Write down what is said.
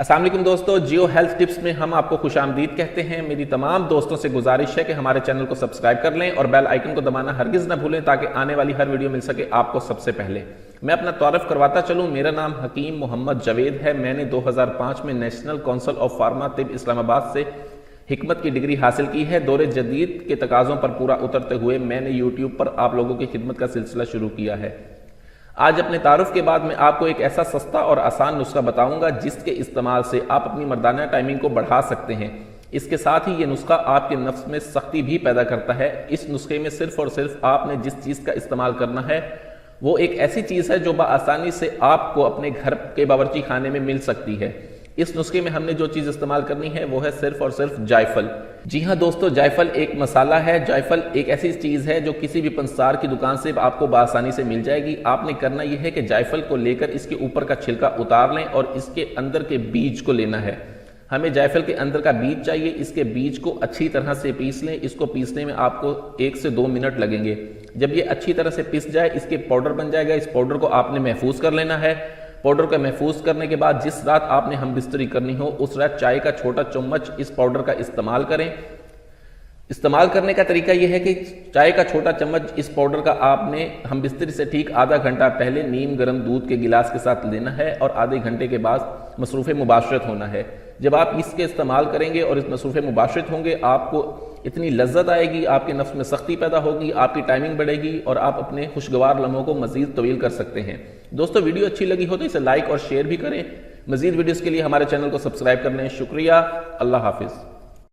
अस्सलाम वालेकुम दोस्तों, जियो हेल्थ टिप्स में हम आपको खुशामदीद कहते हैं। मेरी तमाम दोस्तों से गुजारिश है कि हमारे चैनल को सब्सक्राइब कर लें और बेल आइकन को दबाना हरगिज़ ना भूलें ताकि आने वाली हर वीडियो मिल सके आपको सबसे पहले। मैं अपना तारुफ करवाता चलूँ। मेरा नाम हकीम मोहम्मद जवेद है। मैंने 2005 में नेशनल काउंसिल ऑफ फार्मा तिब इस्लामाबाद से हिकमत की डिग्री हासिल की है। दौरे जदीद के तकाज़ों पर पूरा उतरते हुए मैंने यूट्यूब पर आप लोगों की खिदमत का सिलसिला शुरू किया है। आज अपने तारुफ के बाद मैं आपको एक ऐसा सस्ता और आसान नुस्खा बताऊंगा जिसके इस्तेमाल से आप अपनी मर्दाना टाइमिंग को बढ़ा सकते हैं। इसके साथ ही ये नुस्खा आपके नफ्स में सख्ती भी पैदा करता है। इस नुस्खे में सिर्फ और सिर्फ आपने जिस चीज़ का इस्तेमाल करना है वो एक ऐसी चीज़ है जो बआसानी से आपको अपने घर के बावर्ची खाने में मिल सकती है। इस नुस्खे में हमने जो चीज़ इस्तेमाल करनी है वो है सिर्फ और सिर्फ जायफल। जी हाँ दोस्तों, जायफल एक मसाला है। जायफल एक ऐसी चीज़ है जो किसी भी पंसार की दुकान से आपको बआसानी से मिल जाएगी। आपने करना यह है कि जायफल को लेकर इसके ऊपर का छिलका उतार लें और इसके अंदर के बीज को लेना है। हमें जायफल के अंदर का बीज चाहिए। इसके बीज को अच्छी तरह से पीस लें। इसको पीसने में आपको 1 से 2 मिनट लगेंगे। जब ये अच्छी तरह से पीस जाए इसके पाउडर बन जाएगा। इस पाउडर को आपने महफूज कर लेना है। पाउडर का महफूज करने के बाद जिस रात आपने हम बिस्तरी करनी हो उस रात चाय का छोटा चम्मच इस पाउडर का इस्तेमाल करें। इस्तेमाल करने का तरीका यह है कि चाय का छोटा चम्मच इस पाउडर का आपने हम बिस्तरी से ठीक आधा घंटा पहले नीम गर्म दूध के गिलास के साथ लेना है और आधे घंटे के बाद मसरूफ़ मुबाशरत होना है। जब आप इसके इस्तेमाल करेंगे और इस मसरूफ़ मुबाशरत होंगे आपको इतनी लज्जत आएगी, आपके नफ्स में सख्ती पैदा होगी, आपकी टाइमिंग बढ़ेगी और आप अपने खुशगवार लम्हों को मजीद तवील कर सकते हैं। दोस्तों, वीडियो अच्छी लगी हो तो इसे लाइक और शेयर भी करें। मजीद वीडियोज़ के लिए हमारे चैनल को सब्सक्राइब कर लें। शुक्रिया। अल्लाह हाफिज़।